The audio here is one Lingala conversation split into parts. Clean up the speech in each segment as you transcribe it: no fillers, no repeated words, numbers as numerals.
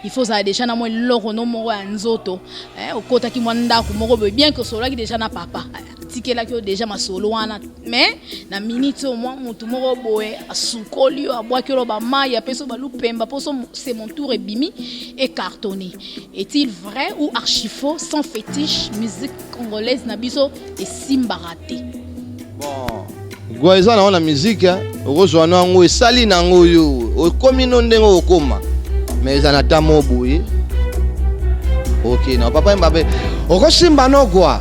il faut ça déjà na moi lorono moko ya nzoto okota ki mwanda ko moko bien que cela qui déjà na papa tikela ki déjà masolo wana mais na minute au moins mutu moko boye asukoli abwa ki lo ba mai apeso ba lupemba poso c'est mon tour et bimi et cartonné. Est-il vrai ou archi faux sans fétiche musique congolaise na biso et simbaraté? Bon Goiza na musique okozwa nango esali nango yo okomi no ndengo okoma mais ça na tamo boye. OK non papa mbabe okosimba no quoi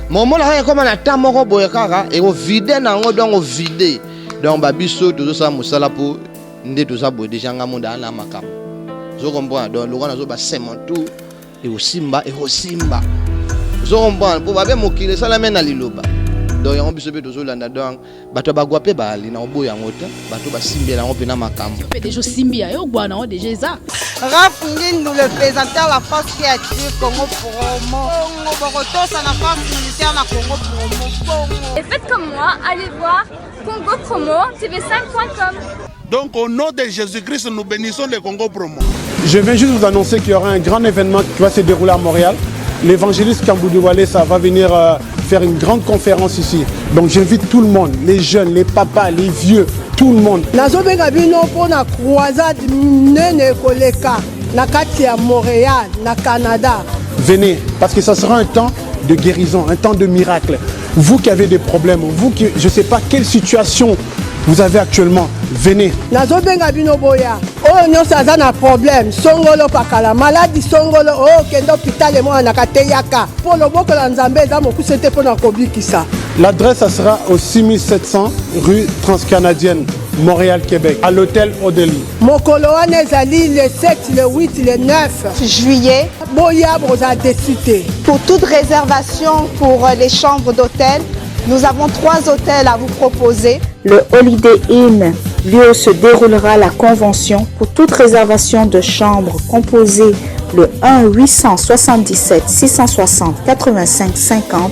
momo la comme na tamo ko boye kaka e ko vide nango donc vide donc babiso tozo sa musala po nde toza boye déjà ngamonda na makam zo comprendre donc le roi zo ba semontou et osimba zo comprendre po babe mokile sala mena liloba. Donc on biso be tozolanda donc bato bagwape bali na obo yango te bato basimbela ngo pena makambo pe déjà simbia yo bwana o déjà ça Raph Ngindu, le présentateur la force créative Congo Promo Bogotosa la force militaire na Congo Promo et faites comme moi, allez voir Congo Promo tv5.com. Donc au nom de Jésus-Christ nous bénissons le Congo Promo. Je viens juste vous annoncer qu'il y aura un grand événement qui va se dérouler à Montréal. L'évangéliste Kamboudu Walesa va venir faire une grande conférence ici. Donc j'invite tout le monde, les jeunes, les papas, les vieux, tout le monde. Nazobenga bino pona croisade nene koleka na kati ya Montréal, na Canada. Venez, parce que ça sera un temps de guérison, un temps de miracle. Vous qui avez des problèmes, vous qui, je ne sais pas quelle situation vous avez actuellement, venez. Nazobenga bino boya. Oh non, ça a un problème. Songolo pakala maladie songolo oh kendo hôpital mo na kateyaka. Pour le boko la nzambe za moku c'était pour na kobikisa. L'adresse ça sera au 6700 rue Transcanadienne, Montréal, Québec, à l'hôtel Odeli. Mokolo wana ezali le 7, le 8, le 9 juillet. Boya broza décidé. Pour toute réservation pour les chambres d'hôtel, nous avons 3 hôtels à vous proposer. Le Holiday Inn, lieu où se déroulera la convention. Pour toute réservation de chambre, composez le 1-877-660-85-50.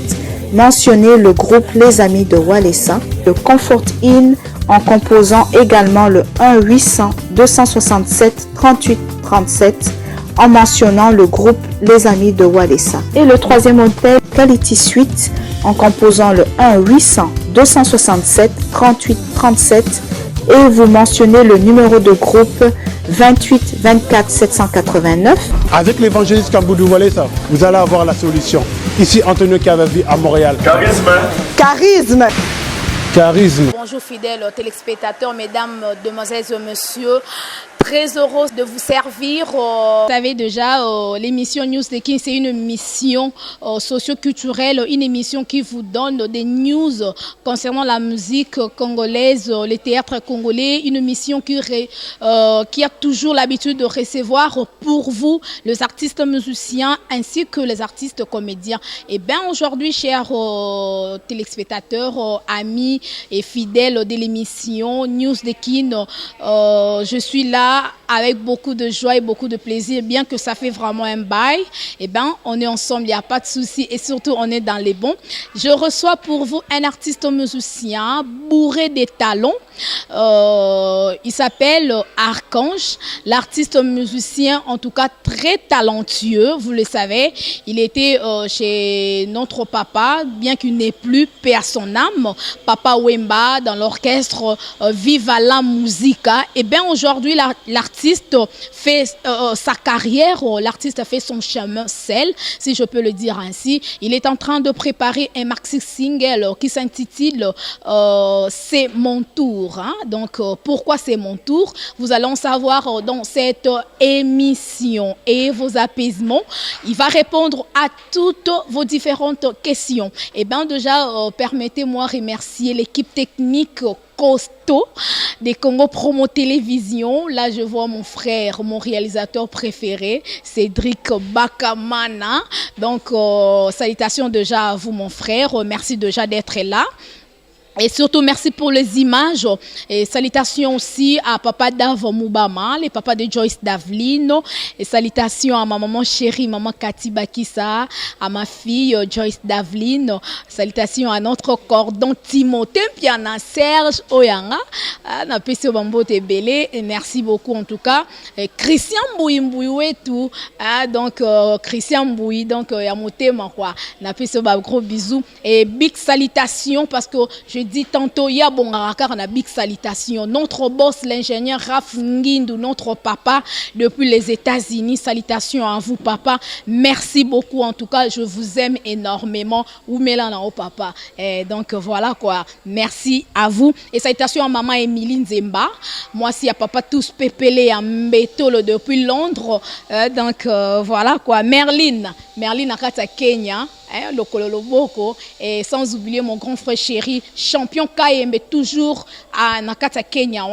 Mentionnez le groupe Les Amis de Walesa. Le Comfort Inn en composant également le 1-800-267-38-37 en mentionnant le groupe Les Amis de Walesa. Et le 3e hôtel Quality Suite en composant le 1-800-267-38-37 et vous mentionnez le numéro de groupe 28 24 789. Avec l'évangéliste Kamboudu Walesa, vous allez avoir la solution. Ici, Antonio Cavavi à Montréal. Charisme. Bonjour fidèles téléspectateurs, mesdames, demoiselles et messieurs. Très heureuse de vous servir. Vous savez déjà, l'émission News de King, c'est une émission socio-culturelle, une émission qui vous donne des news concernant la musique congolaise, le théâtre congolais, une émission qui a toujours l'habitude de recevoir pour vous les artistes musiciens ainsi que les artistes comédiens. Et bien aujourd'hui, chers téléspectateurs, amis et fidèles de l'émission News de King, je suis là avec beaucoup de joie et beaucoup de plaisir, bien que ça fait vraiment un bail. Eh bien, on est ensemble, il n'y a pas de souci et surtout, on est dans les bons. Je reçois pour vous un artiste musicien bourré de talents. Il s'appelle Archange, l'artiste musicien en tout cas très talentueux, vous le savez. Il était chez notre papa, bien qu'il n'ait plus paix à son âme, Papa Wemba dans l'orchestre Viva la Musica. Et bien aujourd'hui, l'artiste fait sa carrière, l'artiste a fait son chemin seul, si je peux le dire ainsi. Il est en train de préparer un maxi single qui s'intitule C'est mon tour. Hein? Donc, pourquoi c'est mon tour? Vous allez en savoir dans cette émission et vos apaisements. Il va répondre à toutes vos différentes questions. Et bien déjà, permettez-moi de remercier l'équipe technique costaud des Congo Promo Télévision. Là, je vois mon frère, mon réalisateur préféré, Cédric Bakamana. Donc, salutations déjà à vous, mon frère. Merci déjà d'être là. Et surtout, merci pour les images. Et salutations aussi à papa Davo Moubama, les papas de Joyce Davlino. Et salutations à ma maman chérie, maman Cathy Bakissa, à ma fille Joyce Davlino. Salutations à notre cordon Timothée, puis à Serge Oyanga, à Pesio Bambo Tebele. Et merci beaucoup en tout cas. Et Christian Mbouy tout. Donc, Christian Mbouy, donc, Yamote Makwa. Na Pesio Bab, gros bisous. Et big salutations parce que je dis tantôt, il y a bon on a big salutation. Notre boss, l'ingénieur Raf Ngindou, notre papa depuis les États-Unis. Salutations à vous, papa. Merci beaucoup. En tout cas, je vous aime énormément. Ou Mélana au papa. Et donc voilà quoi. Merci à vous. Et salutations à maman Emiline Zemba. Moi, si à papa tous pépélé à Mbetolo depuis Londres. Donc voilà quoi. Merlin Akata Kenya. Le Kololoboko, et sans oublier mon grand frère chéri, champion Kayembe, toujours à Nakata Kenya.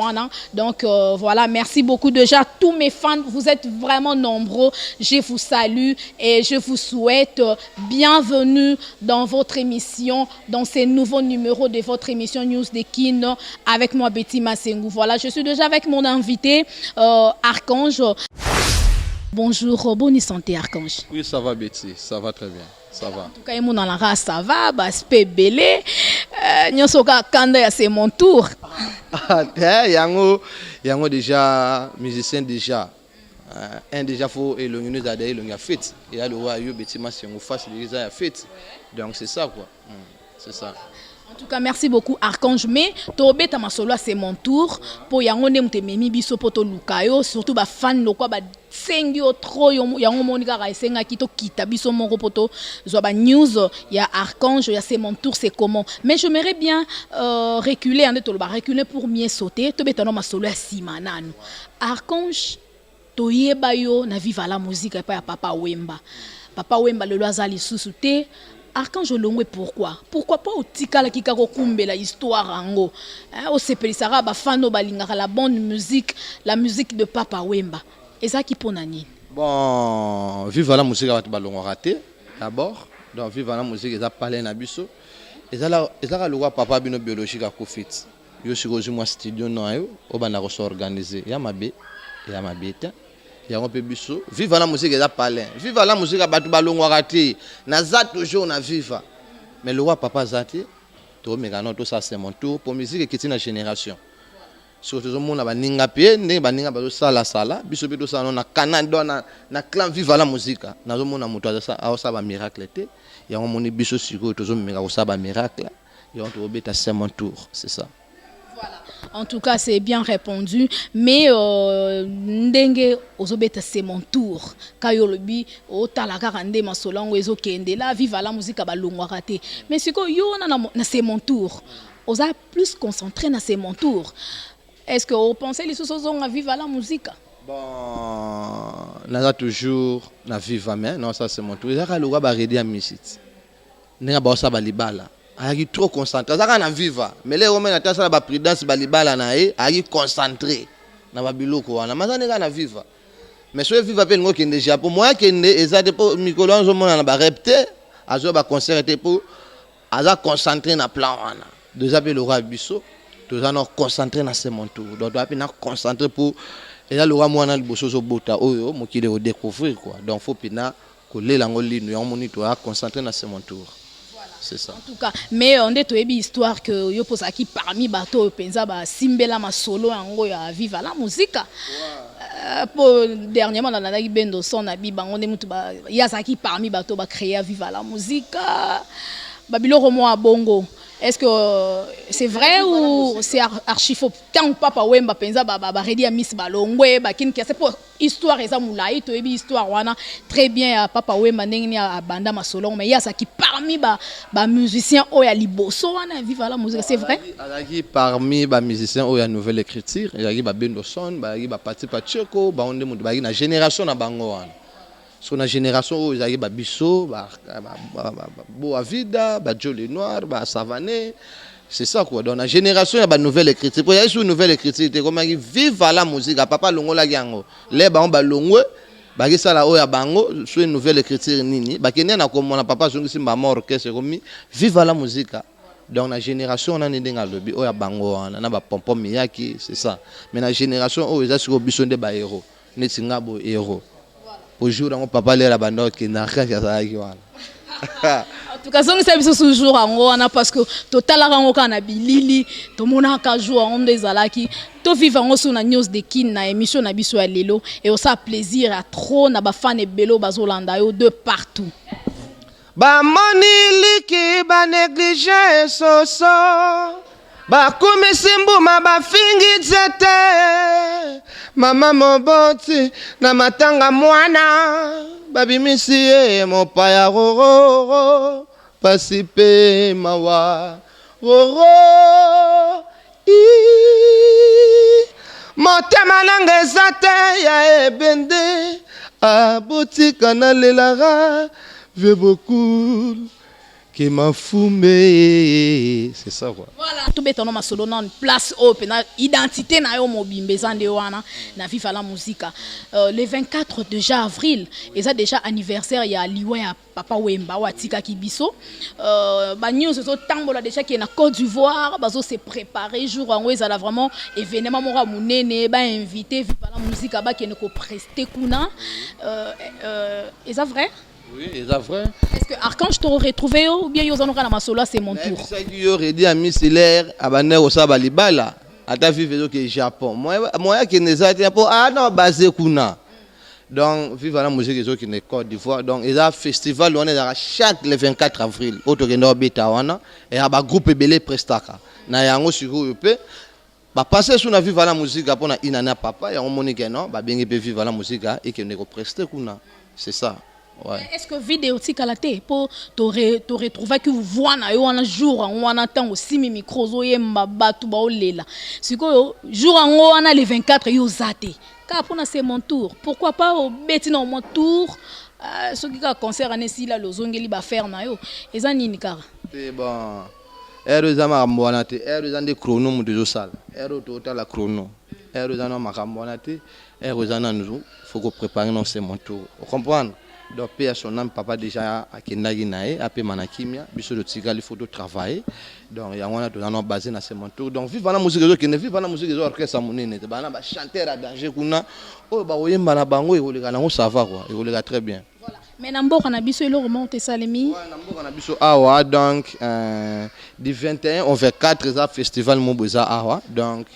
Donc voilà, merci beaucoup déjà. Tous mes fans, vous êtes vraiment nombreux. Je vous salue et je vous souhaite bienvenue dans votre émission, dans ces nouveaux numéros de votre émission News de Kin avec moi, Betty Massengou. Voilà, je suis déjà avec mon invité, Archange. Bonjour, bonne santé, Archange. Oui, ça va, Betty, ça va très bien. Ça va. En tout cas, mon race, ça va, baspe belé. Nyosoka kanda c'est mon tour. Yango déjà musicien déjà. Un déjà faut et le nous a d'ailleurs le fait. Et là le roi yo Betty Massengou face déjà a fait. Donc c'est ça quoi. C'est ça. En tout cas, merci beaucoup Archange. Mais Tobe Tamasolo, c'est mon tour. Pour yango ne mte memi biso poto lukayo, surtout ba fan lokwa ba sengyo trop yango monika ka esenga kito kita biso moko poto zo ba news ya Archange, ya c'est mon tour, c'est comment. Mais j'aimerais bien reculer reculer pour mieux sauter. Tobe tano masolo ya simanano. Archange toyeba yo na viva la musique pa ya Papa Wemba. Papa Wemba le loazali susute. Archange Longwe, pourquoi pas au tikala ki kako kumbela histoire ango au sepelisara ba fano balingaka la bonne musique, la musique de Papa Wemba ezaki ponani. Bon, vive la musique va balongo raté d'abord. Donc vive la musique eza parler na biso. Ezala loi papa bino biologique a kofit. Yo sikozi moi studio no yo obana ko organiser ya mabe ta. Yango pe biso vive la musique eza parler. Vive la musique batu balongo raté. Na za toujours na viva. Mais le roi papa zati to mekano to ça c'est mon tour pour musique qui est une génération. Surtout tout monde ba ninga pe ne ba ninga ba sala biso beto ça na Canada na clan vive la musique. Na zo mona moto ça a ça ba miracle té. Yango moni biso siko to zo meka ko ça ba miracle. Yango to beta c'est mon tour, c'est ça. Voilà. En tout cas, c'est bien répondu. Mais ndenge ozobeta c'est mon tour. Kayolobi o talaka rande masolango ezo kende la viva la musique ba longwaka te. Mais siko yo na c'est mon tour. Oza plus concentré na c'est mon tour. Est-ce que vous pensez les choses ont à viva la musique? Bon, naza toujours na viva mais non ça c'est mon tour. Ezaka loga ba redi a musique. Nenga ba osa ba libala. Ayaki trop concentré. Ça na viva. Mais les Romains na tasa ba prudence ba libala na e, ayaki concentré na ba biloko wana. Mazane na viva. Mais so viva pe ngo kende Japon. Moi kende ezate po mikolo anzo mona na ba repte, azo ba concert te po aza concentré na plan wana. Déjà pe le roi biso, tous en concentré na c'est mon tour. Donc doit na concentré pour et là le roi mwana liboso zo bota oyo mo ki de découvrir quoi. Donc faut pina ko lela ngoli no moni to concentré na c'est mon tour. C'est ça. En tout cas, mais on est une histoire que yo pose qui parmi bateau penza ba simbela ma solo yango ya viva la musique. Pour dernièrement dans la bendo son abi bango mutu ba yazaki parmi bateau ba créer viva la musique. Babilo romo a bongo. Est-ce que c'est vrai ou c'est archi faux? Quand Papa Wemba penza ba redi a Miss Balongwe ba kin c'est pour histoire eza moulaï to ebi histoire wana très bien Papa Wemba ndenge ni a banda masolo mais il y a ça qui parmi ba musiciens o ya liboso wana viva la musique, c'est vrai? Alaki parmi ba musiciens o ya nouvelle écriture, il y a ba bendo son, ba Pati Pacheko, ba onde mutu ba na génération na bango wana. Sur la génération où ils arrivent à Bisso, Boa Vida, Jolie Noir, Savané, c'est ça quoi. Dans la génération il y a une nouvelle écriture. Pour y aller sur une nouvelle écriture, c'est comme vive la musique. Papa Longo la gango. Les ba on ba Longo, ba ça la oya bango sur une nouvelle écriture nini. Ba kenya na comme mon papa zongi si mama orchestre comme vive la musique. Donc la génération on a né dans lobby oya bango wana na ba pompom miyaki, c'est ça. Mais la génération o eza siko biso nde ba héros, neti ngabo héros. Au jour où papa lera bando ki na ka za ki wana. En tout cas, ça nous service ce jour en parce que total rango kana bilili to mona ka jour on des alaki to vivre sur na news de kin na émission na biso ya lelo et on ça plaisir à trop na ba fan e belo bazolanda yo de partout. Ba moni liki ba négligé soso ba kumisimbu ma ba fingi zete mama moboti na matanga mwana babi misie mopaya roro pasipe mawa roro motema nanga eza te ya ebende abotika na lelara veut beaucoup qui m'a fumé, c'est ça quoi. Voilà, tout béton ma solo non place open identité na yo mobimbe zande wana na viva la musique. Le 24 déjà avril, et ça déjà anniversaire ya liwa ya papa Wemba watika kibiso. Ba news zo tambola déjà qui est na Côte d'Ivoire, bazo se préparer jour en ça là vraiment événement mora munene ba invité viva la musique ba qui ne ko prester kuna. Est ça vrai? Oui, c'est vrai. Est-ce que Archange t'aurait retrouvé ou bien ils en aura la masolo c'est mon tour? C'est ça qui aurait dit à Miss Hilaire à Baner au Sabalibala à ta vivre au Japon. Moi qui ne sais pas ah non basé kuna. Donc vive la musique qui est Côte d'Ivoire. Donc il y a un festival on est chaque le 24 avril au Tokyo Beta wana et à ba groupe belé prestaka. Na yango siko yope ba passer sur na vive la musique pour na inana papa ya on monique non ba bien vivre la musique et qui ne ko prester kuna. C'est ça. Ouais. Est-ce que vidéo tikalate pour te retrouver que vous voyez un jour on attend aussi mes micros oyemba batu ba olela siko jour on a les 24 yo zate car pour c'est mon tour pourquoi pas au beti na mon tour ce qui a concert anesi la lozongeli ba faire na yo eza nini kara c'est bon ero za makambo te ero za de chrono mu de sala ero total la chrono ero za na makambo te ero za na nous faut que préparer non c'est mon tour vous comprenez. Donc père son âme papa déjà à Kendagi nae après manakimia biso de tigali faut de travailler donc il y a on a tout dans basé dans ce montour donc vive la musique qui ne vive la musique des orchestres monene bana ba chanter à danger kuna oh ba oyemba na bango e olega na ça va quoi et olega très bien voilà mais na mboka na biso elo remonte salemi ouais na mboka na biso awa donc du 21 au 24 ça festival moboza awa donc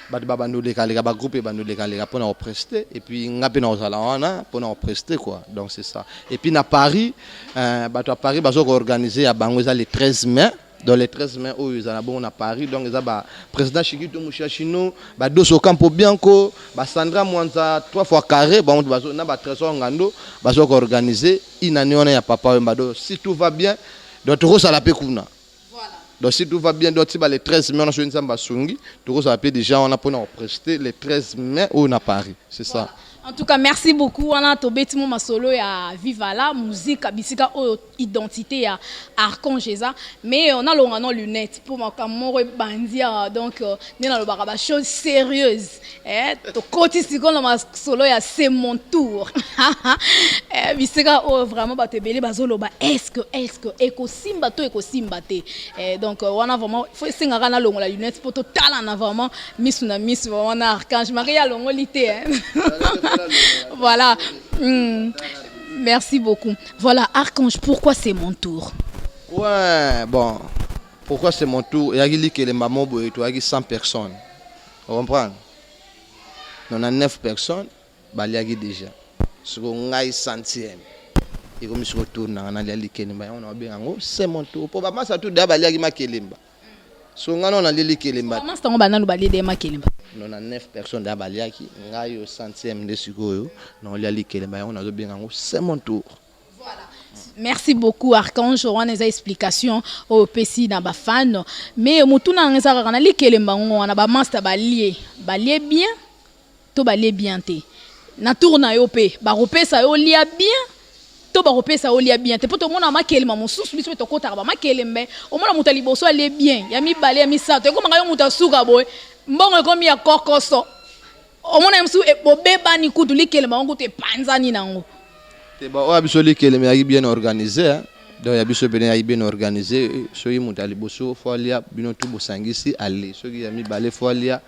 ba bando de kalega ba groupe bando de kalega pour na prester et puis ngape na ozala wana pour na prester quoi donc c'est ça et puis na Paris ba to à Paris ba zo organiser à bango ça le 13 mai dans le 13 mai où ils ont bon à Paris donc ça ba président Chikito Mushashino ba Dosso Campo Bianco ba Sandra Mwanza 3 fois carré ba on ba na ba Trésor Ngando ba zo organiser inani wana ya papa Wemba si tout va bien donc tout ça la pekuna. Donc si tout va bien, donc le 13 mai, on a choisi Nzamba Sungi. Tout ça va déjà, on a pour prester le 13 mai on a Paris. C'est ça. En tout cas, merci beaucoup. On a tobé tout mon solo ya viva la musique, bisika identité ya Archange ça. Mais on a l'ongano lunettes pour ma camoro bandia donc ni na le baraba chose sérieuse. To côté si qu'on ma solo ya c'est mon tour. Bisika vraiment ba te belé bazolo ba est-ce que eko simba te. Donc on a vraiment faut singa na longo la lunette pour total en vraiment miss vraiment Archange Maria longo lité. Voilà. Merci beaucoup. Voilà, Archange, pourquoi c'est mon tour? Ouais, bon. Pourquoi c'est mon tour? Il y a qui les mamans, il y a 100 personnes. Vous comprenez? On a 9 personnes, il y a déjà. Si on a 100e, et comme je retourne, on a c'est mon tour. Pour moi, ça tout d'abord, il y a so ngano na leli kelemba comment ça on banana balé de makelemba non na 9 personnes da baliaki ngayo 100e de sikoyo non leli kelemba on a zo bien ngo c'est mon tour. Voilà. Merci beaucoup Archange on a des explications au PC na ba fan mais mutuna ngeza kana li kelemba ngo na ba master balie bien to balie bien te na tourna yo pe ba repesa yo lia bien to ba repesa o lia bien te poto mona makelema mosusu biso to kota ba makelembe o mona muta liboso ale bien ya mi bale ya mi sato ko manga yo muta suka boy mbongo ko mi ya kokoso o mona msu e bobeba ni kutu likelema ngo te panzani nango te ba o biso likelema ya bien organisé donc ya biso pene ya bien organisé soki moto aliboso folia bino tout bosangisi aller soki ya mibale folia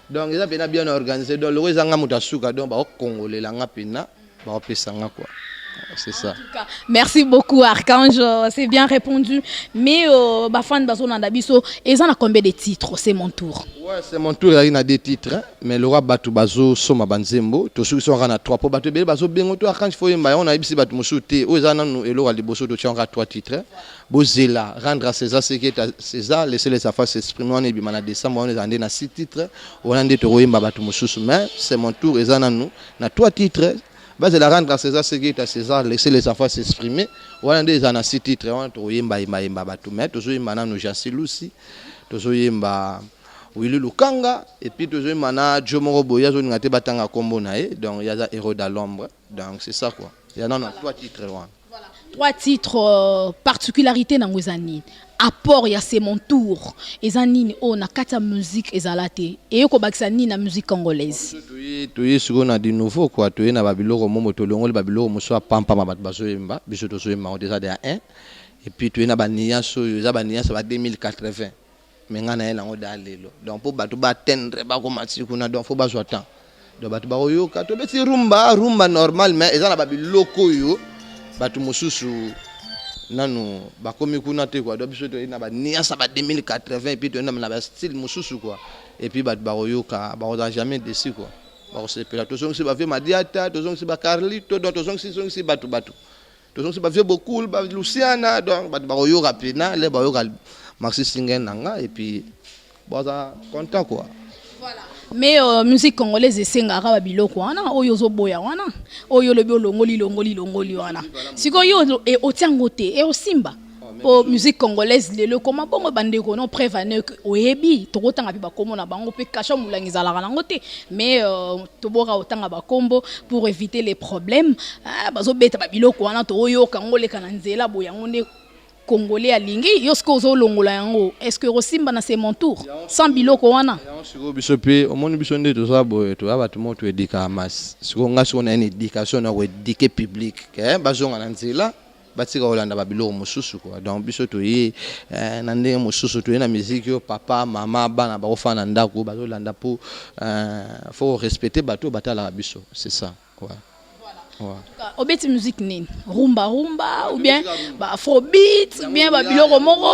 donc eza pena bien organisé donc loko ezanga moto asuka donc bakongolelanga pena bakopesanga quoi. C'est ça. En tout cas, merci beaucoup Archange, c'est bien répondu. Mais Bafan Bazo Nandabiso, ils ont combien de titres? C'est mon tour. Ouais, c'est mon tour, il y a des titres. Hein? Mais le roi Batu Bazo Soma Banzembo, tous ceux qui sont à 3 pour Batu Bazo Bengoto Archange Foyemba, on a ici Batu Moussouté, aux Anan et Laura de Bosso de Tianga 3 titres. Bozela, rendre à César ce qui est à César, laisser les affaires s'exprimer, on est bien à décembre, on est en 6 titres, on a des Toroyemba Batu Moussous, mais c'est mon tour, et Zanan, on a 3 titres. Base la rendre à César ce qui est à César, laisser les enfants s'exprimer. On a des années 6 titres, on a yemba batumet, toujours yemba no Jasilusi, toujours yemba Willy Lukanga, et puis toujours yemba Jomoro Boya, zone ngate batanga combo nae, donc il y a des héros de l'ombre, donc c'est ça quoi. Il y en a 3 titres. Voilà. 3 titres, particularité dans Wezani. Apport ya c'est mon tour. Ezanini o na kata musique ezalate. Et ko baksani na musique congolaise. Toye sur na di nouveau quoi, toye na babiloko momo tolongo le babiloko moso pampa mabat bazoyemba, biso tozoyemba on déjà de 1 et puis toye na baniya so za baniya ça va 2080. Mais ngana ela ngo dalelo. Donc pour bato ba tendre ba ko matsi kuna donc faut bazwa temps. Donc bato ba oyo ka to beti rumba normal mais ezana babiloko yo bato mosusu nanu bakomi kuna te quoi donc biso to na ba niasa ba 2080 et puis to na ba style mususu quoi et puis ba bayoka ba jamais dessus quoi ba se pela to songi ba vie madiata to songi ba Carlito donc to songi batu to songi ba vie beaucoup ba Luciana donc ba bayoka pena le bayoka Maxi Singer nanga et puis ba content quoi. Voilà. Mais musique congolaise esengaka babiloko wana oyo zoboya wana oyo lobi longoli wana siko yo e otiango te e osimba po musique congolaise lelo koma bongo bandeko no prévenir que oyebi tokotanga pi bakombo na bango pe kasha mulangi zalaka nango te mais toboka otanga bakombo pour éviter les problèmes bazobeta babiloko wana to oyo kangole kana nzela boyango ne Congolais à Lingi, yosko zo longola yango. Est-ce que Rosimba na c'est mon tour? Sans biloko wana. Siko bisope, au monde bisonde to ça boy to aba tumo to edika mas. Siko ngaso na une éducation na éduquer public. Ke bazonga na nzela, batika olanda ba biloko mususu quoi. Donc biso to yi na ndenge mususu to na musique yo papa, maman, bana ba ofana ndako bazolanda pour faut respecter bato batala biso. C'est ça. Ouais. Obeti musique nini rumba ou bien afrobeat ou bien babiloko moko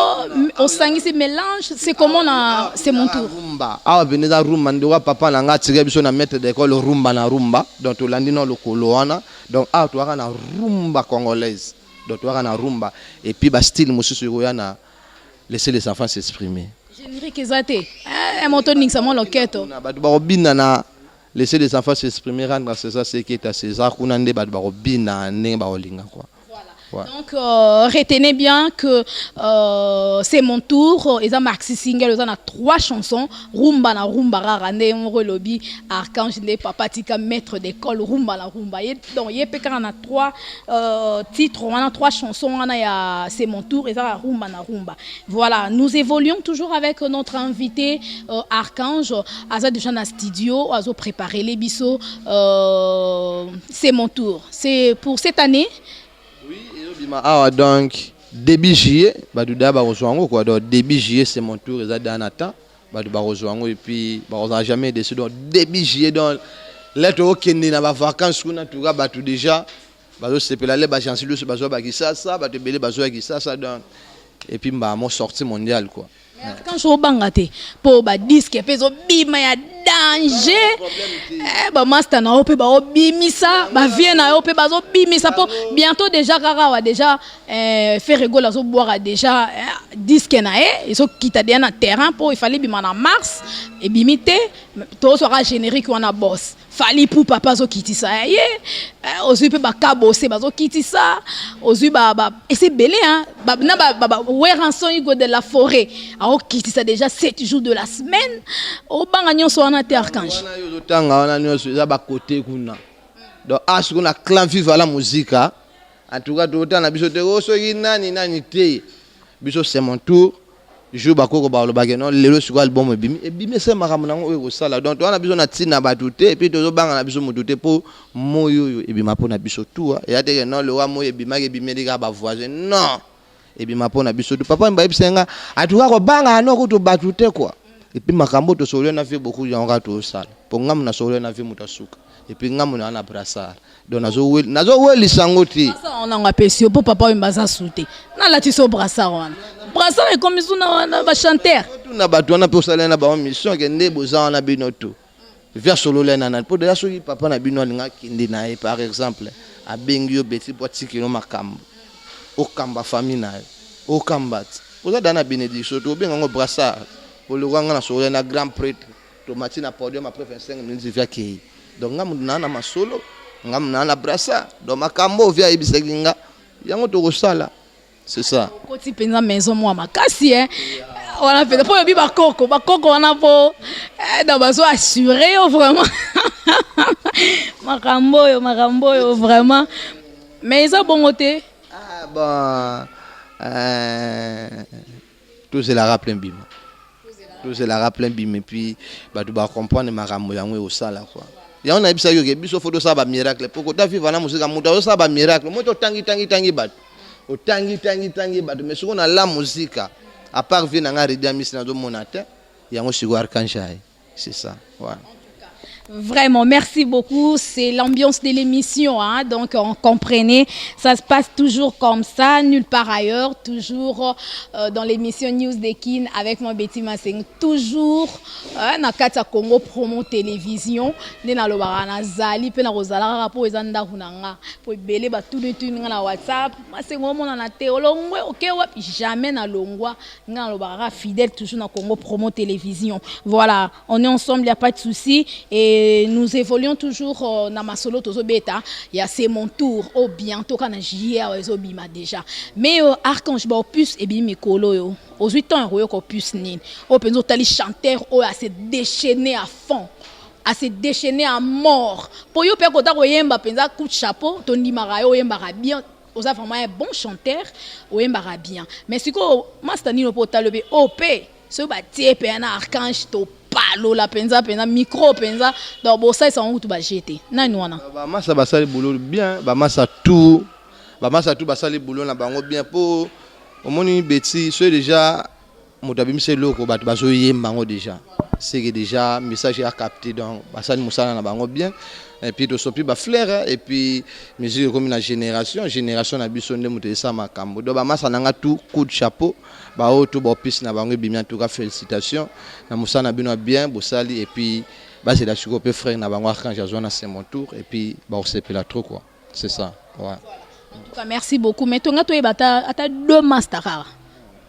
on sangisi mélange c'est comment na c'est mon tour rumba ah veneza rumba ndoka papa na nga tire biso na maître d'école rumba na rumba donc to landi no lokolo wana donc ah to na rumba congolaise donc to na rumba et puis ba style mosusu yo na laisser les enfants s'exprimer générique ezate un motoning ça mon loketo na ba robina na laisser les enfants s'exprimer, rendre à César ce qui est à César, quoi. Voilà. Donc, retenez bien que c'est mon tour. Ils ont Maxi Single, ils ont 3 chansons. Rumba na rumba rarande, on relobi. Archange de Papa Tika, maître d'école, rumba na rumba. Donc, il y a 3 titres, on a 3 chansons. On a c'est mon tour, ils ont rumba na rumba. Voilà, nous évoluons toujours avec notre invité Archange. Aza déjà dans le studio, Azo préparé les bisous. C'est mon tour. C'est pour cette année. Ah donc début juillet baduda ba rejoindre quoi donc début juillet c'est mon tour et Danata badu ba rejoindre et puis on n'a jamais décidé donc début juillet donc lettre okende na ba vacances kuna tuka batu déjà bazo sepela le ba chancello se bazo ba kisasa batu belé bazo ya kisasa donc et puis ba mon sortie mondiale quoi. Quand je bangate pour ba disque peso bima ya danger ba master na ope ba obimisa ba vie na ope ba zo bimisa pour bientôt déjà karawa déjà faire rigolo zo boire déjà disque na ils sont quitter déjà na terrain pour il fallait bima na mars et bimité tout sera générique on a boss fallait pour papa zo kitisa ozu pe ba kabose ba zo kitisa ozu ba et c'est belé hein ba na ba ouais rançon igo de la forêt a kitisa déjà 7 jours de la semaine au banga nyonso wana te Archange wana yo tanga wana nyonso za ba côté kuna donc as kuna clan vive la musique en tout cas to tanga biso te so nani te biso c'est mon tour je bakoko ba lo bageno lelo sur album ebimi c'est makambo nango e ko sala donc wana biso na tina batute et puis to banga na biso mutute po moyo ebima po na biso tout et ya te non le wa moyo ebima ke bimeli ka ba voisin non et puis ma pona biso papa mba bisenga atuka ko banga anoko to batute quoi et puis makambo to solo na fait beaucoup yanga to sala pour ngam na solo na fait mutasuka et puis ngam na brassard donc nazo weli sangoti on a apprécié pour papa mbaza souté na la tiso brassard wana brassard est comme ça na ba chanteur na bato na pour sala na ba mission ke nde boza na binoto vers solo la nana pour de la soki papa na bino nga kindi na par exemple a bengio beti potiki no makambo o kamba famille na o kambat pour ça dana bénédiction to benga ngo brassard pour le ranga na solo na grand prêtre to mati na podium après 25 minutes via ki donc ngam na masolo ngam na brassard donc makambo via ibisekinga yango to ko sala c'est ça koti penza maison moi makasi on a fait pour yobi bakoko on a pour dans baso assuré vraiment makambo vraiment mais ça bon côté tout c'est la rappel bim tout c'est la rappel bim et puis bah tu vas comprendre makambo yango au sala quoi ya on a bisa yo ke biso photo ça ba miracle pour que ta vivre na musique muta ça ba miracle moto tangi bat o tangi bat mais ce qu'on a la musique à part vient na redia mis na do monate yango sigo archange c'est ça voilà. Vraiment, merci beaucoup. C'est l'ambiance de l'émission, hein? Donc on comprenait. Ça se passe toujours comme ça, nulle part ailleurs. Toujours dans l'émission News de Kin avec moi Betty Masseng. Toujours na kata Congo promo télévision. Nena lobara na zali pe na rozala rapo ezanda hunanga. Po belé ba tout na WhatsApp. Masseng mo na te olongwe OK wapi jamais na longwa. Nga lobara fidèle toujours na Congo promo télévision. Voilà, on est ensemble, il y a pas de souci et nous évoluons toujours dans ma solo tozo beta. Il y a c'est mon tour au bientôt quand JR ezobima déjà. Mais archange ba opus et bi mikolo yo. Aux 8 ans royo ko opus nin. O penzo tali chanteur o a se déchaîner à fond. À se déchaîner à mort. Pour yo pe ko ta ko yemba penza coup de chapeau to ndimara yo yemba bien. Oza vraiment un bon chanteur o yemba bien. Mais siko master nino po talobe OP ce bâti pe na archange to palo la penza micro penza donc bon ça ils sont tout ba jeter nani wana ba massa basali boulot bien ba massa tout basali boulot na bango bien pour au moni beti c'est déjà motabi c'est loko ba bazo yemba déjà c'est que déjà message a capté donc basali musala na bango bien et puis to sopi ba flair et puis mesure comme la génération na biso nde moto ça makambo donc ba massa nanga tout coup de chapeau ba auto ba piste na bango bien en tout cas félicitations na musana bino bien bosali et puis ba c'est la chikope frère na bango quand j'ai joué na c'est mon tour et puis ba on s'est là trop quoi c'est ça ouais en tout cas merci beaucoup mais tonga to ebata ata deux masters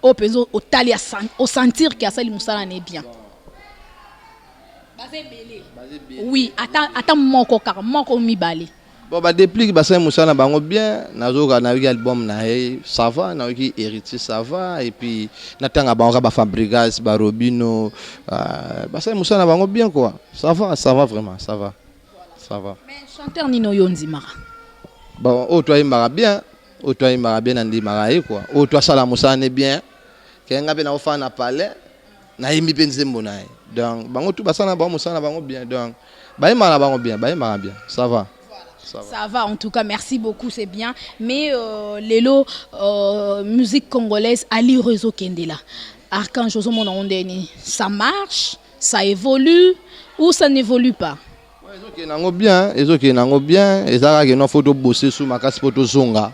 au penzo au tali au sentir que ça li musala n'est bien oui attends moko mibale bon bah depuis que ça musala bango bien nazoka na album na ça va na ki héritier ça va et puis natanga bango ba Fabregas ba Robino ça musala bango bien quoi ça va vraiment ça va mais chanteur Nino Yonzimara bon o toi imara bien andi mara quoi o toi sala musala bien kenga be na ofa na palais na yimi penzembo na donc bango tout basana bango musala bango bien donc ba imara bango bien ça va. Ça va, en tout cas, merci beaucoup, c'est bien. Mais Lelo, musique congolaise, Ali Rezo Kendela, Archange Ozomo Ondeni, ça marche, ça évolue ou ça n'évolue pas? Ils ont bien, ils ont photo bosser sur ma casse photo zonga.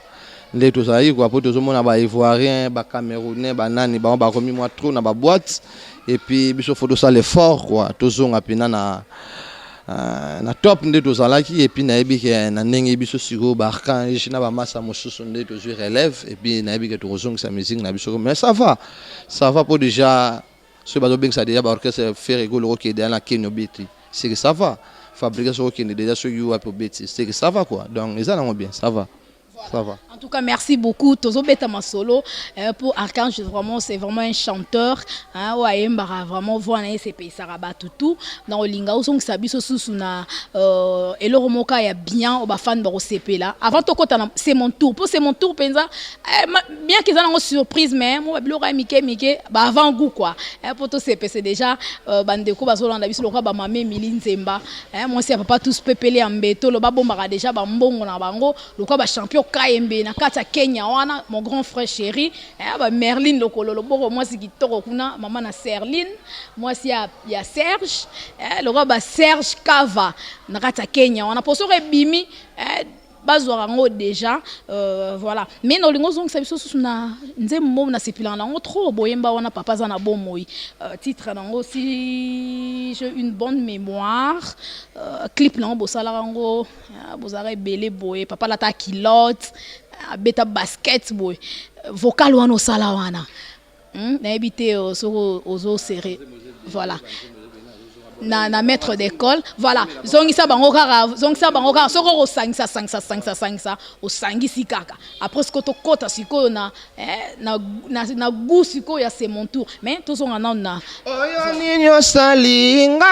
Les tout ça, quoi, photo zonga, ba ivoirien, ba camerounais, ba nani, ba commis moi trop na ba boîte. Et puis, biso photo ça l'effort, quoi, tout zonga, puis na top nde tozalaki et puis nayebi ke na ndenge biso siko ba archange na ba massa mosusu nde tozu relève et puis nayebi ke tozonga sa musique na biso mais ça va pour déjà ce bazo beng ça déjà ba orchestre faire rigolo qui est dans la Kenya Betty c'est que ça va fabriquer ce qui est déjà sur you pour Betty c'est que ça va quoi donc les allons bien ça va. En tout cas, merci beaucoup. Tozo Beta Masolo pour Archange, vraiment, c'est vraiment un chanteur. Ouais, vraiment, voilà, c'est pays Saraba tout. Dans le linga, on s'habille sous na et le remoka y a bien au bafan baro CP là. Avant tout c'est mon tour. Pour c'est mon tour, penza. Bien qu'ils aient une surprise, mais moi, blora Mike, bah avant goût quoi. Pour tout CP, c'est déjà bandeko bazo landa biso lokwa ba mamé Miline Zemba. Moi, c'est papa tous pepele en béto. Le babomba déjà ba mbongo na bango. Lokwa ba champion KMB na kata Kenya wana mon grand frère chéri ba Merlin lokolo boko moi si kitoko kuna maman na Serline moi si ya Serge le roi ba Serge Kava na kata Kenya wana poso rebimi bazwa rango déjà voilà mais no lingo zong sabiso na nzemmo na sepilana ngo trop boyemba wana papa za na bomoi titre nango si j'ai une bonne mémoire clip nango bosala rango bozara belé boye papa la ta kilote beta basket boy vocal wana osala wana na ebité ozo serré voilà na maître d'école voilà zongisa bango kaka soko osangisa osangisi kaka après ce que to kota siko na goût siko ya c'est mon tour mais tozonga na oyo ninyo salinga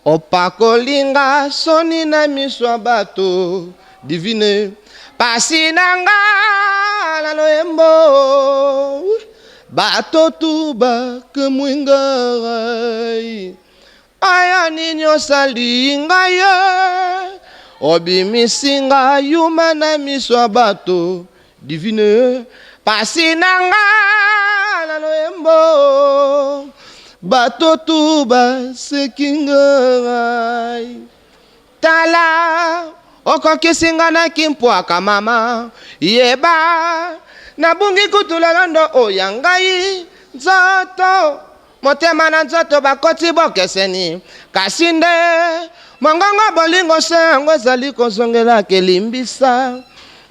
opakolinga soni na miswa bato divine pasinanga na loembo bato tuba kemwingai aya ninyo salinga ye obimisinga yuma na miswa bato divine pasinanga na loembo bato tuba sekingai tala okokisinga na kimpwaka mama yeba nabungi kutula londo oyangai nzoto motema na nzoto bakoti bokeseni kasinde mongongo bolingo sengo ezali kozongela kelimbisa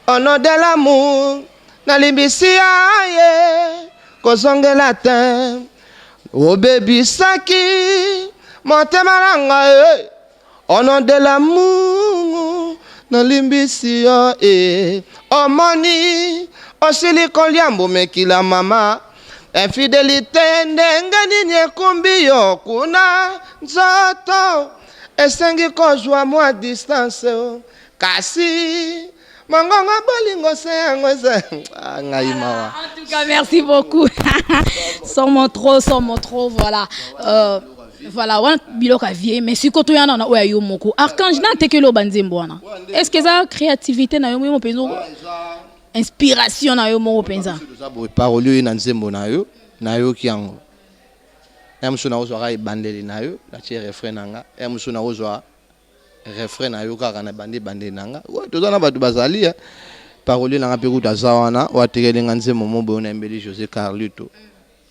ono de l'amour nalimbisi aye kozongela te obebisaki motema nanga ono de l'amour nalimbisi omoni osili koliambo mekila mama infidélité ndenge nini ekumbi yo kuna nzoto esengi kozwa mwa distance kasi mongongo bolingo se yango eza ngai mawa. En tout cas merci beaucoup sans mon trop voilà voilà wana biloka vie mais sikoto yana na oya yo moko archange na tekelo banzembo wana est-ce que ça créativité na yo mo penzo inspiration na yo moko penza parole na nzembo na yo kiango emso na ozwa bandeli na yo la tie refrain nanga emso na ozwa refrain na yo kaka na bande nanga tozana batu bazali parole nanga pe kuta zawana watekele nzembo mobo na mbeli José Carlito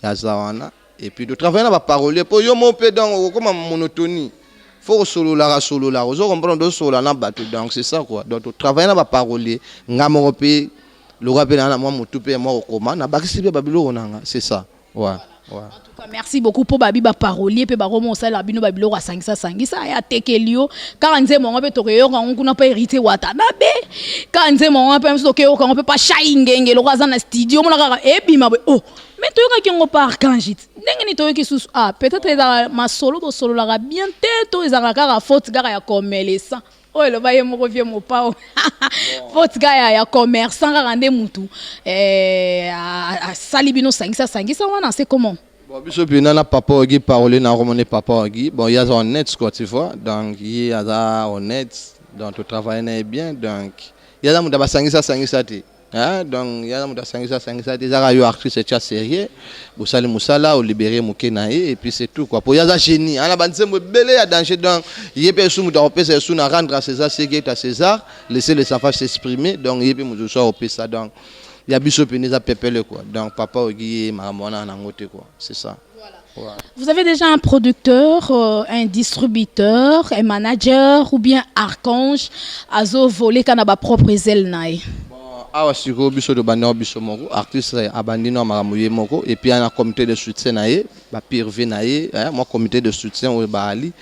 ya zawana et puis de travailler na ba parole pour yo mo pe donc comme monotonie faut solo la ozo comprendre do solo na batu donc c'est ça quoi donc travailler na ba parole ngamo pe le rappel na moi mutupe moi okoma na bakisi pe babilo nanga c'est ça ouais. En tout cas, merci beaucoup pour babi ba parolier pe ba romo sala bino babilo ka sangisa ya tekelio kanze mo ngabe tokeyo kan kuna pa hérité watanabe kanze mo ngabe mso tokeyo kan peut pas shaingenge lo kaza na studio mo na kaka ebima oh mais to yoka kingo par archange ndenge ni to yoki susu peut-être eza ma solo la bien teto eza kaka faute kaka ya komelesa oh le baye mo revient mo pao faute kaka ya commerçant kaka nde mutu salibino sangisa wana c'est comment. Bon, biso bina na papa ogi parole na romone papa ogi bon il y a honnête quoi tu vois donc il y a honnête donc tu travailles bien donc il y a muda basangisa te donc il y a muda sangisa te za yo artiste cha sérieux bosali musala o libérer mukenae et puis c'est tout quoi pour il y a génie ala banzembo belé ya danger donc yepé sumu da opesa su na rendre à César ce qui est à César laisser les enfants s'exprimer donc yepé muzo so opesa donc il y a biso peneza pepele quoi donc papa ogi maramona na ngote quoi c'est ça. Voilà. Vous avez déjà un producteur, un distributeur, un manager ou bien archange azo volé kanaba propre zel nae. Awa siko biso do bana biso moko artiste abandino maramuye moko et puis un comité de soutien nae ba pirve nae moi comité de soutien o bali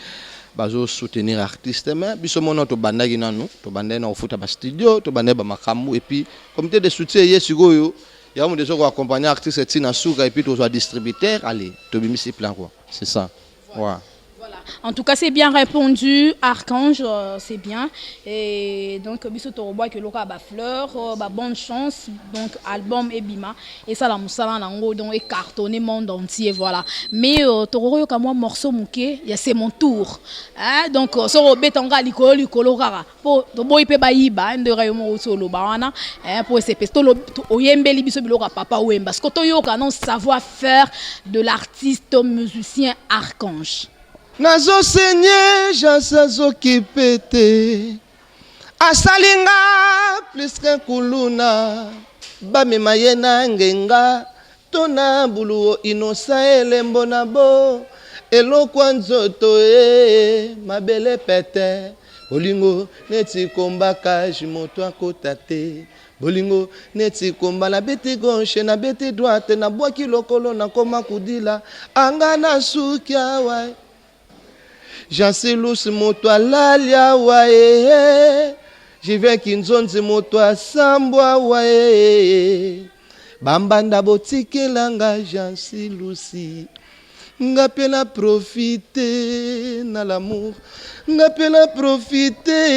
bazo soutenir artiste mais biso mono to bandaki nanu to bandena ofuta ba studio to bandeba makamu et puis comité de soutien yesiko yo ya mo déjà accompagner artiste tina suka et puis to soit distributeur allez to bimisi plan quoi c'est ça ouais. Voilà En tout cas, c'est bien répondu, Archange, c'est bien. Et donc, biso toroboa que loka ba fleur, ba bonne chance. Donc, album Ebima. Et ça, la moussala nango, donc, est cartonné monde entier, voilà. Mais, toro yoka moi morceau mouké, c'est mon tour. Hein? Donc, so robé tanga likolo rara. Po, tobo ipe ba iba, de rayon solo ba wana. Hein, pour ese pesto oyembeli biso biloka papa wemba. Parce que toyoka non savoir faire de l'artiste musicien Archange. Nazo senye jansazo kipete asalinga plus que kuluna bamema ye na ngenga tona buluo inosa elembo na bo elokwa nzoto mabele pete bolingo neti kombaka jimoto akota te bolingo neti komba na beti gauche na beti droite na bwaki lokolo na koma kudila anga na sukia wa Jansilus moto alalia wae Jive kinzonzi moto asambwa wae Bambanda botike langa Jansilusi Ngapela profiter na l'amour Ngapela profiter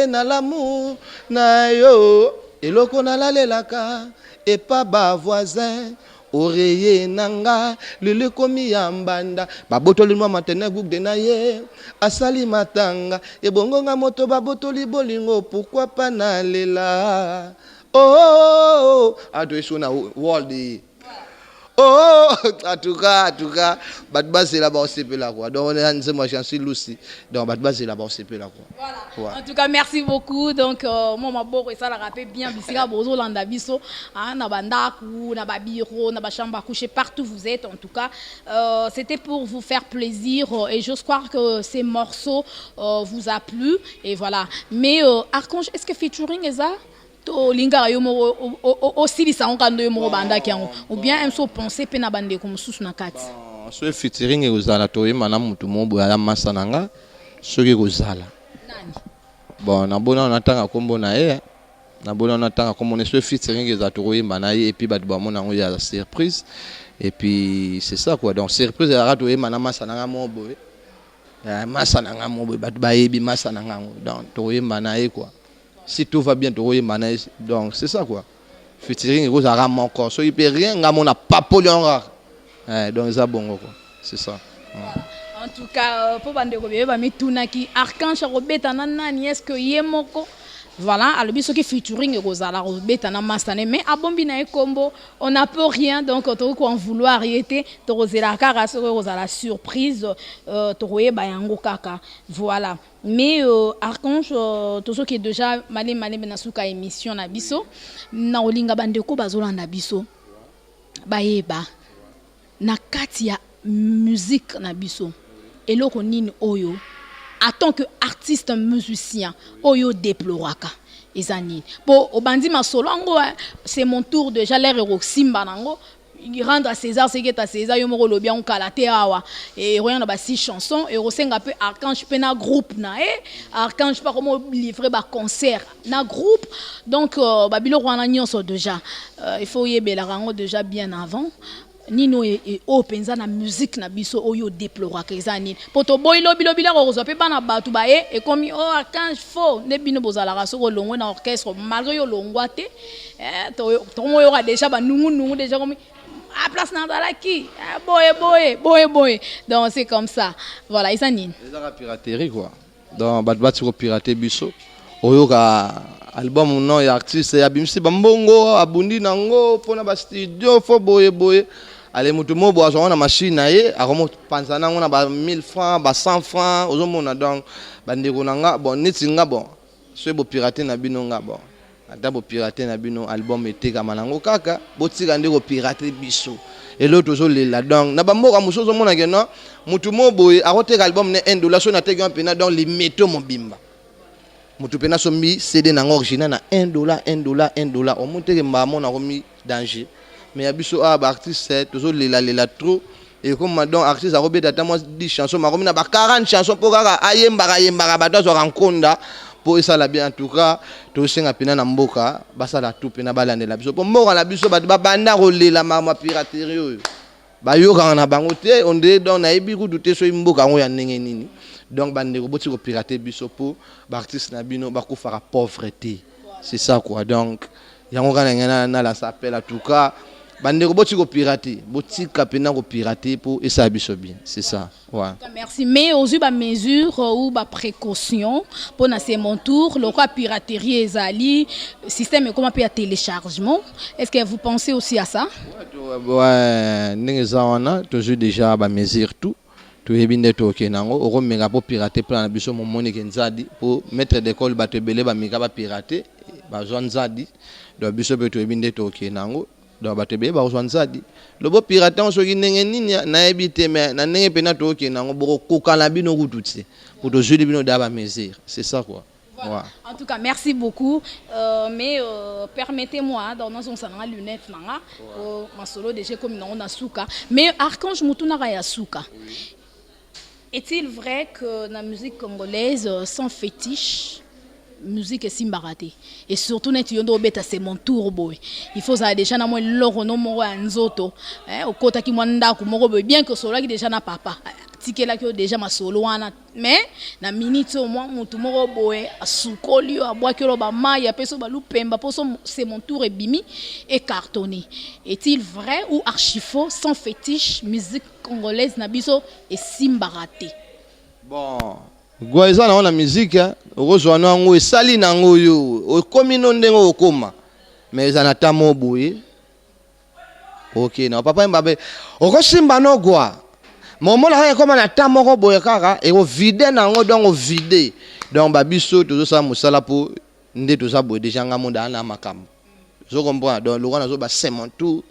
na l'amour na yo Eloko na lalelaka et pas ba voisin Oreye nanga lele komi yambanda babotoli mwa matene guk de na ye asali matanga ebongonga moto babotoli bolingo pourquoi pas na lela oh adwesona world oh en tout cas batbase là bas c'est là quoi donc on est moi j'en suis Lucy donc batbase là bas c'est là quoi voilà. En tout cas merci beaucoup donc moi ma beau et ça la rappelle bien bisika bozo landa biso na bandaku na babiro na ba chambre à coucher partout vous êtes en tout cas c'était pour vous faire plaisir et j'ose croire que ces morceaux vous a plu et voilà mais Archange est-ce que featuring est ça to linga yo mo aussi li sango kando yo mo banda kiango ou bien so penser pe na bande ko mususu na kati so featuring ezala to yema na mutu mobo ya masa nanga soki kozala nani bon na bona on atanga kombo na ye na bona on atanga kombo ne so featuring ezala to yema na ye et puis batu ba mona ngo ya surprise et puis c'est ça quoi donc surprise ya to yema na masa nanga mobo masa nanga mobo batu ba yebi masa nanga donc to yema na ye quoi. Si tout va bien, donc c'est ça quoi. Featuring, vous avez mon corps. So il peut rien, on n'a pas pollué. Donc c'est bon quoi. C'est ça. En tout cas, pour bande ko beba mi tunaki Archange robeta nani est-ce que yemoko voilà, alors biso qui featuring rozala robeta na masane mais abombi na ekombo on n'a peu rien donc to ko en vouloir arrêter to rozela kara so rozala surprise to royeba yango kaka voilà mais Archange to so qui est déjà malé na suka émission na biso na olinga bande ko bazolanda biso bayeba na kati ya musique na biso eloko nini oyo en tant que artiste musicien oyo déploraka ezani po obandi ma solo ngo c'est mon tour déjà l'air roximba nango rendre à César ce qui est à César yo moko lobi on kalaté awa et rien na ba 6 chansons et rosenga peu Archange pe na groupe na Archange pas comment livrer ba concert na groupe donc babilo wana nyonso déjà il faut yebela rango déjà bien avant nino e openza na musique na biso oyo déplora kezani poto boy lobi la rozo pe bana batu ba e komi Archange fo ne bino bozala raso ko longwe na orchestre malgré yo longwa te to moyo ka déjà ba nungu déjà komi à place na dala ki boy donc c'est comme ça voilà izani la piraterie quoi donc batbati ko pirater biso oyo ka album non ya artiste ya bimsi bambongo abundi nango pona ba studio fo boye ale mutu mobo azona machine na ye akomo panzana ngona ba 1000 francs ba 100 francs ozomona donc bandeko nanga bon netinga bon so bo pirater na bino nga bon ata bo pirater na bino album eteka manango kaka botika ndeko pirater biso et l'autre zo lela donc na bamboka musozo mona ke non mutu mobo akoteka album ne $1 so na teka pena donc les métaux mobimba mutu pena sombi CD na original na $1 o monte ke mbamo na komi danger mais abiso ba artiste toujours lela trop et comme donc artiste a robé ata moi 10 chansons ma komi na ba 40 chansons pour kaka ayemba bato zo rankonda pour ça la bien en tout cas to senga pena na mboka basa la tout pena balandela biso pour mboka la biso ba banda rolela ma piraterie bayoka na bango te on dit donc na ebi kudu te so imboka ngo ya ndenge nini donc bandeko boti ko pirater biso po ba artiste na bino ba ko fera pauvreté c'est ça quoi donc yango kana na la s'appelle en tout cas bandeko boti ko pirater boti kapena ko pirater pour et ça biso bien c'est ça ouais. Merci mais aux ba mesure ou ba précaution pour na c'est mon tour le quoi piraterie ezali système comment peut téléchargement est-ce que vous pensez aussi à ça? Ouais ndenge za wana toujours déjà ba mesure tout to yebinde to kenango oko menga po pirater plan na biso mo monique nzadi pour mettre d'école ba tebele ba mika ba pirater ba zone nzadi do biso pe to yebinde to kenango do ba tebele ba zone nzadi le bo pirater on so ki ndenge nini na ebite mais na ndenge pena to kenango boko kokala bino kututse pour to juli bino da ba mesure c'est ça quoi. Voilà. Ouais. En tout cas, merci beaucoup. Mais permettez-moi, dans nos lunettes, ma solo déjà comme on a souka. Mais Archange Mutuna ya souka. Est-il vrai que la musique congolaise sans fétiche, musique est simbarate et surtout net yondo beta c'est mon tour boy. Il faut ça déjà na moi loro no mo nzoto. Au kota ki mwanda ku moko boy bien que solo ki déjà na papa. Tikela ki déjà ma solo wana mais na minute au moins mutu moko boy asukoli abwa ki lo ba mai apeso ba lupemba poso c'est mon tour et bimi et cartonné. Est-il vrai ou archi faux sans fétiche musique congolaise na biso et simbarate? Bon Goiza na musique ozwa na ngo esali na ngo yo okomi no ndengo okoma mais anata mobuye OK na papa mbabe okosimba no gwa momona ha koma na tamoko boye kaka e o vide na ngo donc vide donc babiso tozo sa musala po nde toza boye déjà nga monda na makambo zo comprendre donc lo wana zo ba semontu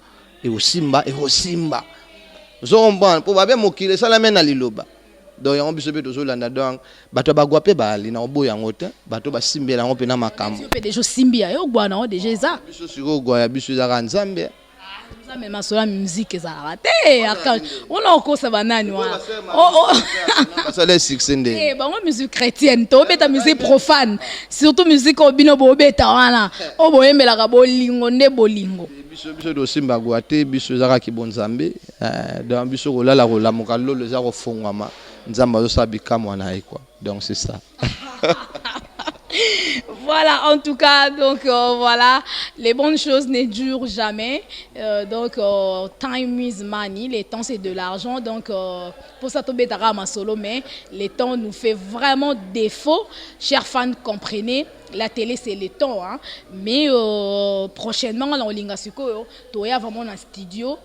e osimba zo comprendre po babe mokile sala mena liloba donc yango biso pe tozolanda donc bato bagwa pe bali na obo yango te bato basimbela ngo pe na makambo pe déjà simbia yo gwa na déjà eza biso siko gwa ya biso za nzambe nzambe masola musique za raté on a kosa banani wa ça les succès ndé bango musique chrétienne to beta musique profane surtout musique obino bo beta wana o boyembela ka bolingo nde bolingo biso do simba gwa te biso za ki bonzambe donc biso ko lala ko lamuka lolo za ko fongama nzamba zo sabika mwana quoi donc c'est ça. Voilà, en tout cas, donc voilà, les bonnes choses ne durent jamais. Donc, time is money, les temps c'est de l'argent. Donc, pour ça, tomber ma solo, mais les temps nous fait vraiment défaut. Chers fans, comprenez, la télé c'est le temps, hein. Mais prochainement, on a vraiment un studio.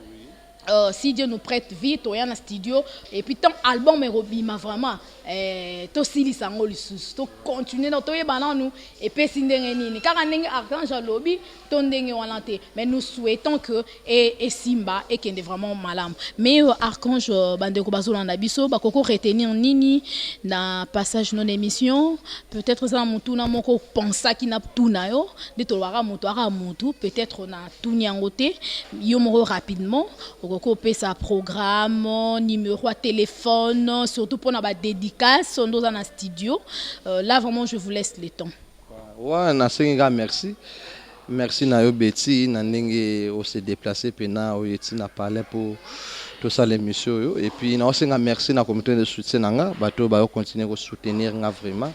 Si Dieu nous prête vie, tu es dans le studio et puis ton album est robima vraiment. To sili sango lisusu to continuer dans toye bananu et puis sindenge nini car ndenge Archange lobby to ndenge wana te mais nous souhaitons que et Simba et kende vraiment malam mais Archange bandeko bazolanda biso bakoko retenir nini na passage non émission peut-être ça mutuna moko pensa ki na tuna yo de to wara mutu peut-être na tunyango te yo moko rapidement okoko pesa programme numéro à téléphone surtout pour na ba dédicace sont dans un studio. Là, vraiment, je vous laisse le temps. Ouais, merci. Merci Nayo Betty, Nanenge, on s'est déplacé, Pena, on a parlé pour tout ça l'émission. Et puis, merci à la communauté de soutien, bateau, va continuer à soutenir vraiment.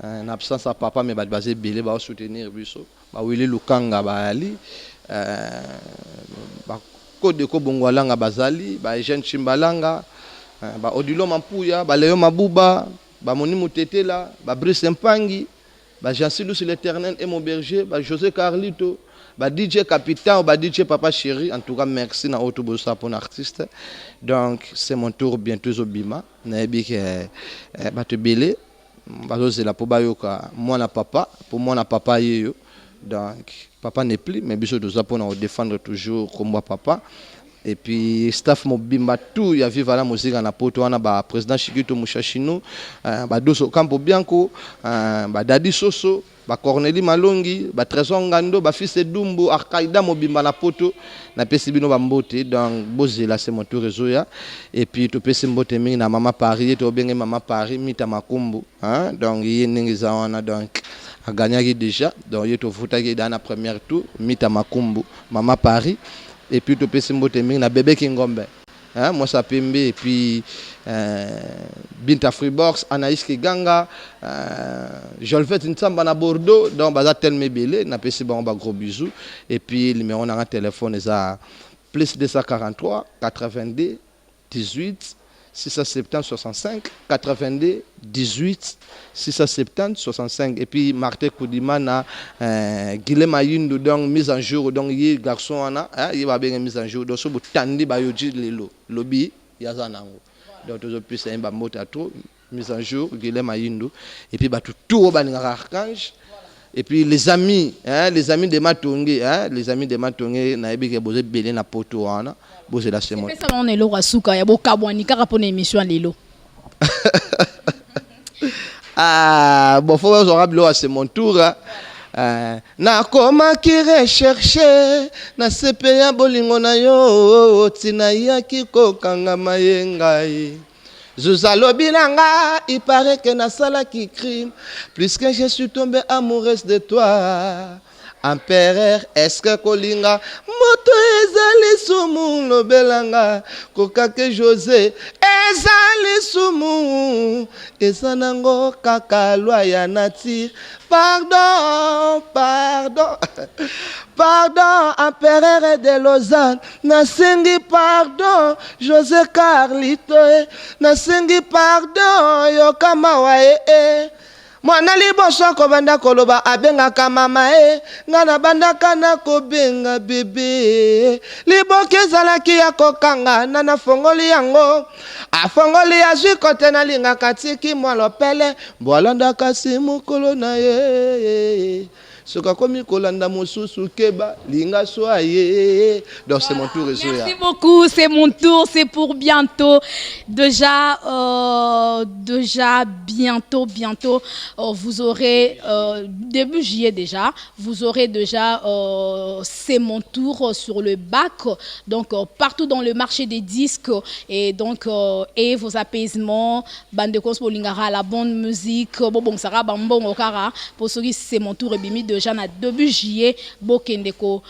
En absence à papa, mais basé Bélé, va soutenir Busso. Willy Lukanga, Ali. Côte de Kobongwalanga, Bazali, Jean Chimbalanga. Ba Odilo Mampuya, ba Léo Mabouba, ba Moni Moutetela, ba Brice Mpangi, ba Jean-Silou sur l'Éternel et mon berger, ba José Carlito, ba DJ Capitaine, ba DJ Papa Chéri. En tout cas, merci na Autobosa pour l'artiste. Donc, c'est mon tour bientôt au Bima. Naebi que ba te belé, ba c'est la pobayoka, moi na papa, pour moi na papa yeyo. Donc, papa n'est plus, mais biso doza pour nous défendre toujours comme moi papa. Et puis staff mobimba tout ya viva la musique na poto wana ba président Chikito Mushashino ba Doso Campo Bianco ba Dadi Soso ba Corneli Malongi ba Trésor Ngando ba fils Dumbo Arkaida mobimba na poto na pesi bino ba mbote donc bozela c'est mon tour réseau ya et puis to pesi mbote mingi na mama Paris to benge mama Paris mita makumbu hein donc yendingi za wana donc a gagné déjà donc yeto futaki dans la première tour mita makumbu mama Paris. Et puis tu peux se montrer na bébé Kingombe hein, moi ça Pembe et puis Binta Freebox, Anaïs Kiganga, Jolfette Nsamba na Bordeaux, donc baza Telme Belé, na pesi ba gros bisous et puis le numéro na téléphone est plus 243 82 18 670 65 82 18 670 65 et puis Martin Koudima na Guilhem Ayundou donc mise en jour donc yi garçon ana il va bien mise en jour donc so botandi ba yoji lelo lobby yaza nango donc toujours plus un ba mota trop mise en jour Guilhem Ayundou et puis ba tout ba ninga archange et puis les amis de Matongé les amis de Matongé na ebi ke boze belé na poto wana boze la semaine c'est ça on est lo rasuka ya bokabwani kaka pona émission lelo bon faut voir bilo c'est mon tour na koma ki rechercher na sepe ya bolingo na yo tina ya kikokanga mayengai Zuzalobi nanga, il paraît que na sala qui crime, puisque je suis tombé amoureuse de toi. Empereur, est-ce que kolinga moto ezali sumu lobelanga kokake José ezali sumu ezanango kaka loi ya nature. Pardon, pardon, pardon, empereur de Lausanne, nasengi pardon, José Carlito, nasengi pardon, yokama wae. Mwana liboso ko banda koloba abenga kama mae ngana banda kana ko benga bebe libokeza ki ya kokanga nana fongoli yango afongoli azwi kote na linga katiki mwalo pele bolanda kasi mukolo na ye soka komi kolanda mosusu keba linga soaye. Donc c'est mon tour. Merci beaucoup, c'est mon tour, c'est pour bientôt. Déjà bientôt, vous aurez début juillet déjà, vous aurez déjà c'est mon tour sur le bac. Donc partout dans le marché des disques et donc et vos apaisements, bande de Bolingara, la bonne musique, bon sara bambon okara pour ceux qui c'est mon tour et bimi déjà na début juillet bokendeko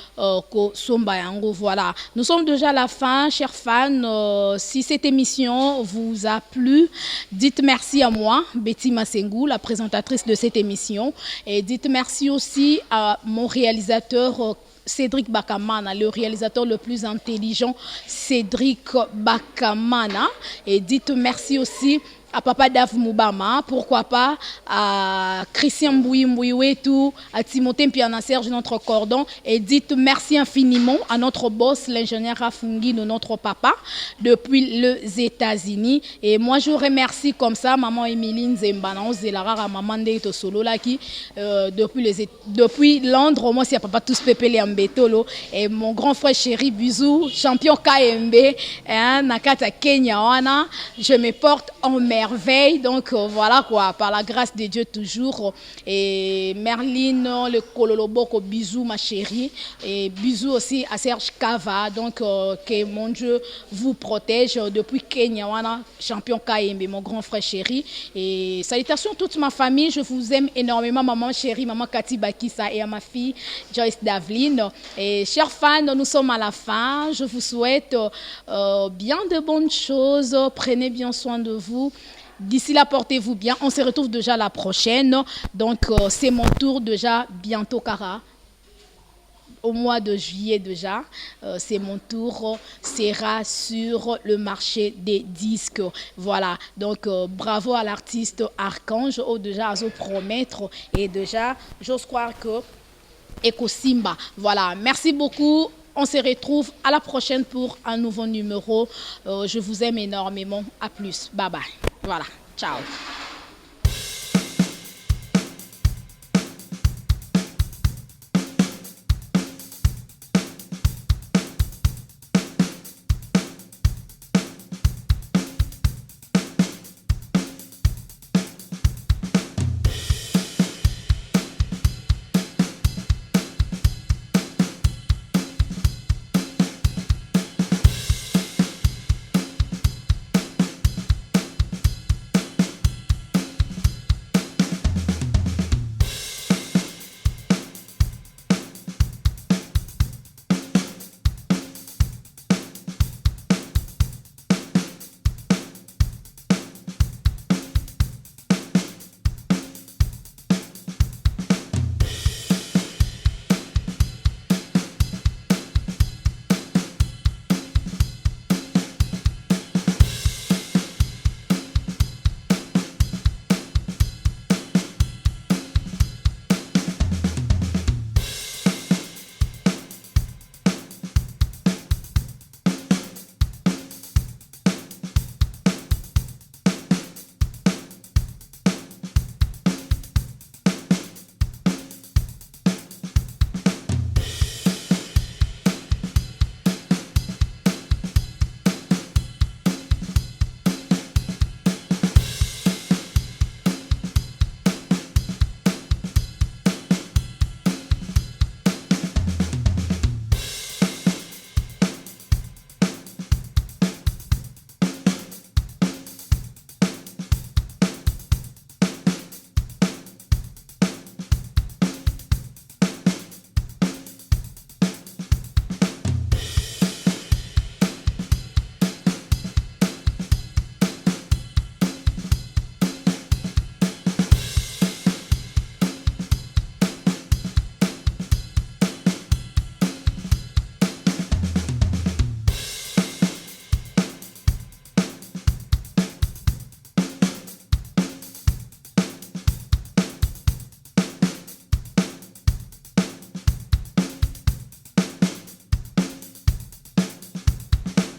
ko somba yango. Voilà, nous sommes déjà à la fin, chers fans. Si cette émission vous a plu, dites merci à moi, Betty Massengou, la présentatrice de cette émission, et dites merci aussi à mon réalisateur Cédric Bakamana, le réalisateur le plus intelligent, Cédric Bakamana, et dites merci aussi à Papa Dave Moubama, pourquoi pas à Christian Mbouiwetou, à Timothée Mpiana Serge, notre cordon, et dites merci infiniment à notre boss, l'ingénieur Rafungi, de notre papa, depuis les États-Unis. Et moi, je remercie comme ça maman Emiline Zembana, Zelara, maman de Solo, là, qui, depuis Londres, moi, c'est papa tous pépé Ambetolo, et mon grand frère chéri Bizou, champion KMB, Nakata Kenya, Wana, je me porte en merveille. Donc voilà quoi, par la grâce de Dieu toujours. Et Merline, le Kololoboko, bisous ma chérie. Et bisous aussi à Serge Kava. Donc que mon Dieu vous protège depuis Kenya, Wana, champion KMB, mon grand frère chéri. Et salutations à toute ma famille. Je vous aime énormément, maman chérie, maman Cathy Bakissa et à ma fille Joyce Davline. Et chers fans, nous sommes à la fin. Je vous souhaite bien de bonnes choses. Prenez bien soin de vous. D'ici là, portez-vous bien. On se retrouve déjà la prochaine. Donc, c'est mon tour déjà bientôt, Cara. Au mois de juillet déjà, c'est mon tour, sera sur le marché des disques. Voilà, donc bravo à l'artiste Archange, déjà à se promettre. Et déjà, j'ose croire que Eko Simba. Voilà, merci beaucoup. On se retrouve à la prochaine pour un nouveau numéro. Je vous aime énormément. À plus. Bye bye. Voilà. Ciao.